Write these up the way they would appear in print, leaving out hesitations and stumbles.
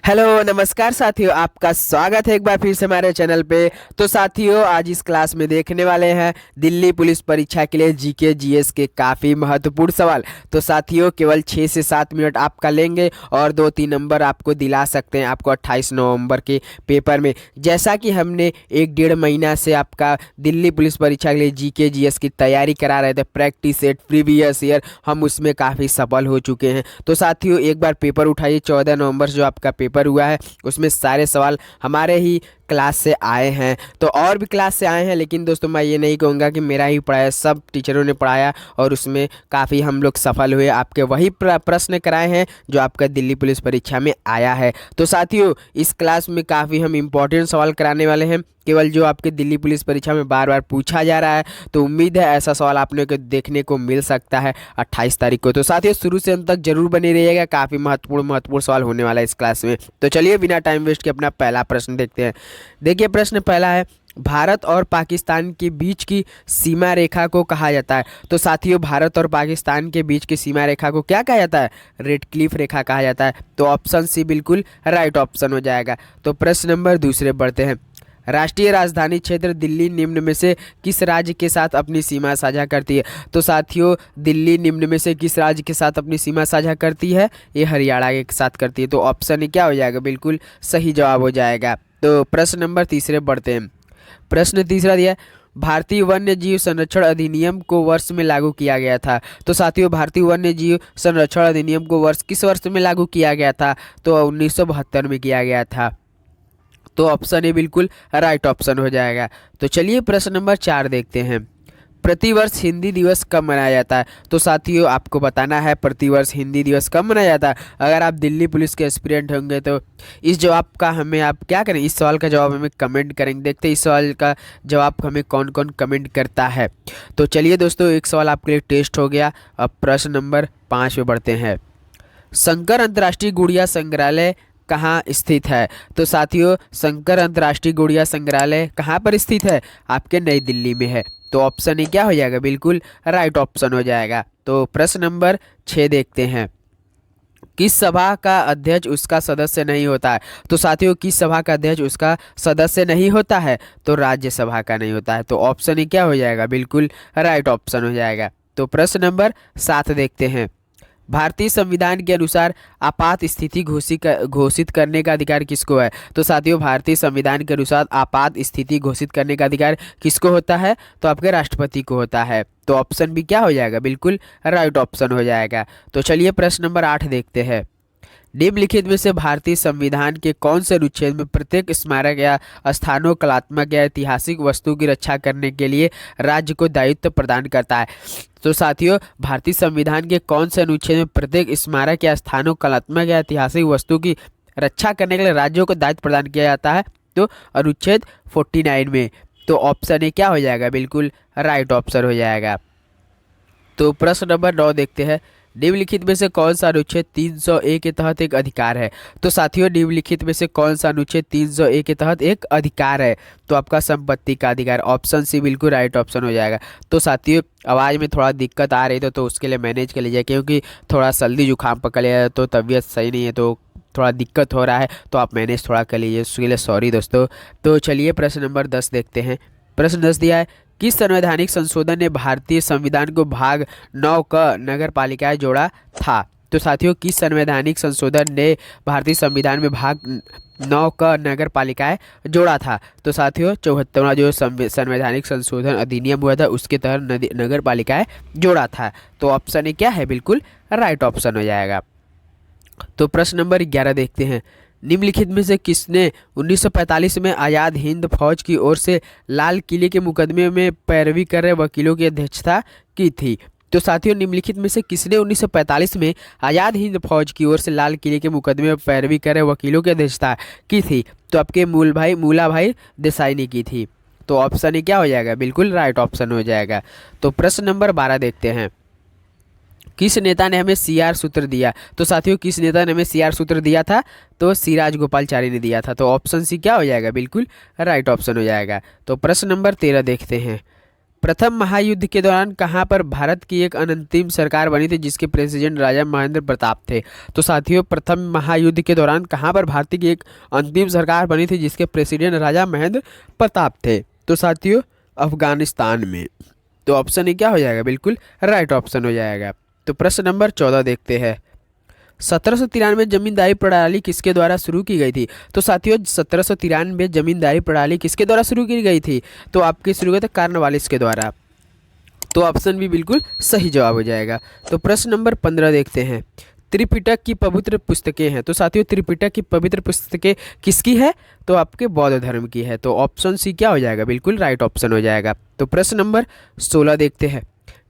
Hello नमस्कार साथियों, आपका स्वागत है एक बार फिर से हमारे चैनल पे। तो साथियों, आज इस क्लास में देखने वाले हैं दिल्ली पुलिस परीक्षा के लिए जीके जीएस के काफ़ी महत्वपूर्ण सवाल। तो साथियों, केवल 6 से 7 मिनट आपका लेंगे और 2-3 नंबर आपको दिला सकते हैं आपको 28 नवंबर के पेपर में। जैसा कि हमने 1-1.5 महीना से आपका दिल्ली पुलिस परीक्षा के लिए जीके जीएस की तैयारी करा रहे थे, प्रैक्टिस सेट प्रीवियस ईयर, हम उसमें काफ़ी सफल हो चुके हैं। तो साथियों, एक बार पेपर उठाइए। 14 नवंबर से जो आपका पेपर हुआ है उसमें सारे सवाल हमारे ही क्लास से आए हैं। तो और भी क्लास से आए हैं, लेकिन दोस्तों मैं ये नहीं कहूँगा कि मेरा ही पढ़ाया, सब टीचरों ने पढ़ाया और उसमें काफ़ी हम लोग सफल हुए। आपके वही प्रश्न कराए हैं जो आपका दिल्ली पुलिस परीक्षा में आया है। तो साथियों, इस क्लास में काफ़ी हम इम्पोर्टेंट सवाल कराने वाले हैं, केवल जो आपके दिल्ली पुलिस परीक्षा में बार बार पूछा जा रहा है। तो उम्मीद है ऐसा सवाल आपने को देखने को मिल सकता है 28 तारीख को। तो साथियों, शुरू से अंत तक जरूर बने रहिएगा, काफ़ी महत्वपूर्ण सवाल होने वाला है इस क्लास में। तो चलिए बिना टाइम वेस्ट के अपना पहला प्रश्न देखते हैं। देखिए, प्रश्न पहला है, भारत और पाकिस्तान के बीच की सीमा रेखा को कहा जाता है। तो साथियों, भारत और पाकिस्तान के बीच की सीमा रेखा को क्या कहा जाता है? रेड क्लिफ रेखा कहा जाता है। तो ऑप्शन सी बिल्कुल राइट ऑप्शन हो जाएगा। तो प्रश्न नंबर दूसरे बढ़ते हैं। राष्ट्रीय राजधानी क्षेत्र दिल्ली निम्न में से किस राज्य के साथ अपनी सीमा साझा करती है? तो साथियों, दिल्ली निम्न में से किस राज्य के साथ अपनी सीमा साझा करती है? ये हरियाणा के साथ करती है। तो ऑप्शन ए क्या हो जाएगा? बिल्कुल सही जवाब हो जाएगा। तो प्रश्न नंबर तीसरे बढ़ते हैं। प्रश्न तीसरा दिया है, भारतीय वन्य जीव संरक्षण अधिनियम को वर्ष में लागू किया गया था। तो साथियों, भारतीय वन्य जीव संरक्षण अधिनियम को किस वर्ष में लागू किया गया था? तो 1972 में किया गया था। तो ऑप्शन ए बिल्कुल राइट ऑप्शन हो जाएगा। तो चलिए प्रश्न नंबर 4 देखते हैं। प्रतिवर्ष हिंदी दिवस कब मनाया जाता है? तो साथियों, आपको बताना है प्रतिवर्ष हिंदी दिवस कब मनाया जाता है। अगर आप दिल्ली पुलिस के एस्पिरेंट होंगे तो इस जवाब का हमें आप क्या करें, इस सवाल का जवाब हमें कमेंट करेंगे। देखते हैं इस सवाल का जवाब हमें कौन कौन कमेंट करता है। तो चलिए दोस्तों, एक सवाल आपके लिए टेस्ट हो गया। अब प्रश्न नंबर 5 पे बढ़ते हैं। शंकर अंतर्राष्ट्रीय गुड़िया संग्रहालय कहाँ स्थित है? तो साथियों, शंकर अंतर्राष्ट्रीय गुड़िया संग्रहालय कहाँ पर स्थित है? आपके नई दिल्ली में है। तो ऑप्शन ए क्या हो जाएगा? बिल्कुल राइट ऑप्शन हो जाएगा। तो प्रश्न नंबर 6 देखते हैं। किस सभा का अध्यक्ष उसका सदस्य नहीं होता है? तो साथियों, किस सभा का अध्यक्ष उसका सदस्य नहीं होता है? तो राज्यसभा का नहीं होता है। तो ऑप्शन ए क्या हो जाएगा? बिल्कुल राइट ऑप्शन हो जाएगा। तो प्रश्न नंबर 7 देखते हैं। भारतीय संविधान के अनुसार आपात स्थिति घोषित करने का अधिकार किसको है? तो साथियों, भारतीय संविधान के अनुसार आपात स्थिति घोषित करने का अधिकार किसको होता है? तो आपके राष्ट्रपति को होता है। तो ऑप्शन भी क्या हो जाएगा? बिल्कुल राइट ऑप्शन हो जाएगा। तो चलिए प्रश्न नंबर 8 देखते हैं। निम्नलिखित में से भारतीय संविधान के कौन से अनुच्छेद में प्रत्येक स्मारक या स्थानों, कलात्मक या ऐतिहासिक वस्तु की रक्षा करने के लिए राज्य को दायित्व प्रदान करता है? तो साथियों, भारतीय संविधान के कौन से अनुच्छेद में प्रत्येक स्मारक या स्थानों, कलात्मक या ऐतिहासिक वस्तु की रक्षा करने के लिए राज्यों को दायित्व प्रदान किया जाता है? तो अनुच्छेद 49 में। तो ऑप्शन ए क्या हो जाएगा? बिल्कुल राइट ऑप्शन हो जाएगा। तो प्रश्न नंबर 9 देखते हैं। निम्नलिखित में से कौन सा अनुच्छेद 300A के तहत एक अधिकार है? तो साथियों, निम्नलिखित में से कौन सा अनुच्छेद 300A के तहत एक अधिकार है? तो आपका संपत्ति का अधिकार। ऑप्शन सी बिल्कुल राइट ऑप्शन हो जाएगा। तो साथियों, आवाज़ में थोड़ा दिक्कत आ रही तो उसके लिए मैनेज कर लीजिए, क्योंकि थोड़ा सर्दी जुकाम पकड़ लिया तो तबीयत सही नहीं है, तो थोड़ा दिक्कत हो रहा है, तो आप मैनेज थोड़ा कर लीजिए, उसके लिए सॉरी दोस्तों। तो चलिए प्रश्न नंबर 10 देखते हैं। प्रश्न 10 दिया है, किस संवैधानिक संशोधन ने भारतीय संविधान को भाग 9 क नगर पालिकाएं जोड़ा था? तो साथियों, किस संवैधानिक संशोधन ने भारतीय संविधान में भाग 9 क नगर पालिकाएं जोड़ा था? तो साथियों, 74वां जो संवैधानिक संशोधन अधिनियम हुआ था उसके तहत नगर पालिकाएं जोड़ा था। तो ऑप्शन ए क्या है? बिल्कुल राइट ऑप्शन हो जाएगा। तो प्रश्न नंबर 11 देखते हैं। निम्नलिखित में से किसने 1945 में आज़ाद हिंद फौज की ओर से लाल किले के मुकदमे में पैरवी कर रहे वकीलों की अध्यक्षता की थी? तो साथियों, निम्नलिखित में से किसने 1945 में आज़ाद हिंद फौज की ओर से लाल किले के मुकदमे में पैरवी कर रहे वकीलों की अध्यक्षता की थी? तो आपके मूला भाई देसाई ने की थी। तो ऑप्शन ए क्या हो जाएगा? बिल्कुल राइट ऑप्शन हो जाएगा। तो प्रश्न नंबर 12 देखते हैं। किस नेता ने हमें सीआर सूत्र दिया? तो साथियों, किस नेता ने हमें सीआर सूत्र दिया था? तो सी राजगोपालचारी ने दिया था। तो ऑप्शन सी क्या हो जाएगा? बिल्कुल राइट ऑप्शन हो जाएगा। तो प्रश्न नंबर 13 देखते हैं। प्रथम महायुद्ध के दौरान कहाँ पर भारत की एक अंतरिम सरकार बनी थी जिसके प्रेसिडेंट राजा महेंद्र प्रताप थे? तो साथियों प्रथम महायुद्ध के दौरान कहाँ पर भारत की एक अंतिम सरकार बनी थी जिसके प्रेसिडेंट राजा महेंद्र प्रताप थे? तो साथियों अफगानिस्तान में। तो ऑप्शन ए क्या हो जाएगा? बिल्कुल राइट ऑप्शन हो जाएगा। तो प्रश्न नंबर 14 देखते हैं। 1793 जमींदारी प्रणाली किसके द्वारा शुरू की गई थी? तो साथियों 1793 जमींदारी प्रणाली किसके द्वारा शुरू की गई थी? तो आपके शुरू हुए थे कॉर्नवालिस के द्वारा। तो ऑप्शन भी बिल्कुल सही जवाब हो जाएगा। तो प्रश्न नंबर 15 देखते हैं। त्रिपिटक की पवित्र पुस्तकें हैं। तो साथियों त्रिपिटक की पवित्र पुस्तकें किसकी है? तो आपके बौद्ध धर्म की है। तो ऑप्शन सी क्या हो जाएगा? बिल्कुल राइट ऑप्शन हो जाएगा। तो प्रश्न नंबर 16 देखते हैं।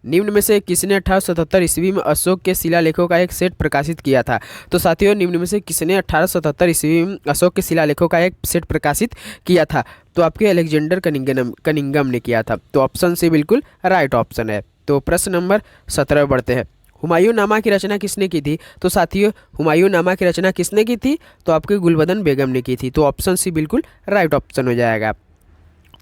निम्न में से किसने 1877 ईस्वी में अशोक के शिलालेखों का एक सेट प्रकाशित किया था? तो साथियों निम्न में से किसने 1877 ईस्वी में अशोक के शिलालेखों का एक सेट प्रकाशित किया था? तो आपके अलेक्जेंडर कनिंगम ने किया था। तो ऑप्शन सी बिल्कुल राइट ऑप्शन है। तो प्रश्न नंबर 17 बढ़ते हैं। हुमायूंनामा की रचना किसने की थी? तो साथियों हुमायूंनामा की रचना किसने की थी? तो आपके गुलबदन बेगम ने की थी। तो ऑप्शन सी बिल्कुल राइट ऑप्शन हो जाएगा।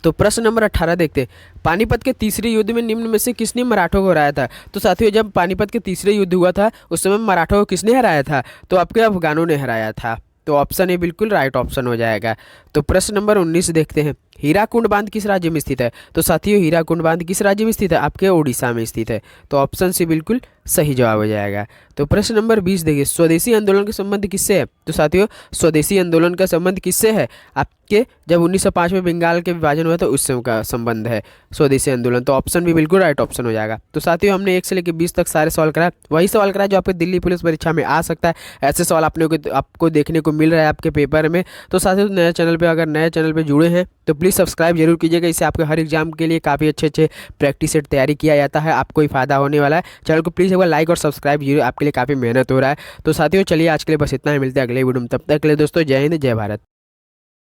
तो प्रश्न नंबर 18 देखते हैं। पानीपत के तीसरे युद्ध में निम्न में से किसने मराठों को हराया था? तो साथियों जब पानीपत के तीसरे युद्ध हुआ था उस समय मराठों को किसने हराया था? तो आपके अफगानों ने हराया था। तो ऑप्शन ए बिल्कुल राइट ऑप्शन हो जाएगा। तो प्रश्न नंबर 19 देखते हैं। हीराकुंड बांध किस राज्य में स्थित है? तो साथियों हीराकुंड बांध किस राज्य में स्थित है? आपके उड़ीसा में स्थित है। तो ऑप्शन सी बिल्कुल सही जवाब हो जाएगा। तो प्रश्न नंबर 20 देखिए। स्वदेशी आंदोलन का संबंध किससे है? तो साथियों स्वदेशी आंदोलन का संबंध किससे है? आपके जब 1905 में बंगाल के विभाजन हुआ तो उस समय का संबंध है स्वदेशी आंदोलन। तो ऑप्शन भी बिल्कुल राइट ऑप्शन हो जाएगा। तो साथियों हमने 1 से लेकर 20 तक सारे सवाल कराए, वही सवाल कराए जो आपके दिल्ली पुलिस परीक्षा में आ सकता है। ऐसे सवाल आपको देखने को मिल रहा है आपके पेपर में। तो साथियों नए चैनल पर अगर नए चैनल पर जुड़े हैं तो प्लीज़ सब्सक्राइब जरूर कीजिएगा। इससे आपके हर एग्जाम के लिए काफ़ी अच्छे प्रैक्टिस सेट तैयारी किया जाता है, आपको ही फायदा होने वाला है। चैनल को प्लीज़ एक बार लाइक और सब्सक्राइब जरूर, आपके लिए काफ़ी मेहनत हो रहा है। तो साथियों चलिए आज के लिए बस इतना ही, मिलते हैं अगले वीडियो में। तब तक के लिए दोस्तों जय हिंद जय भारत।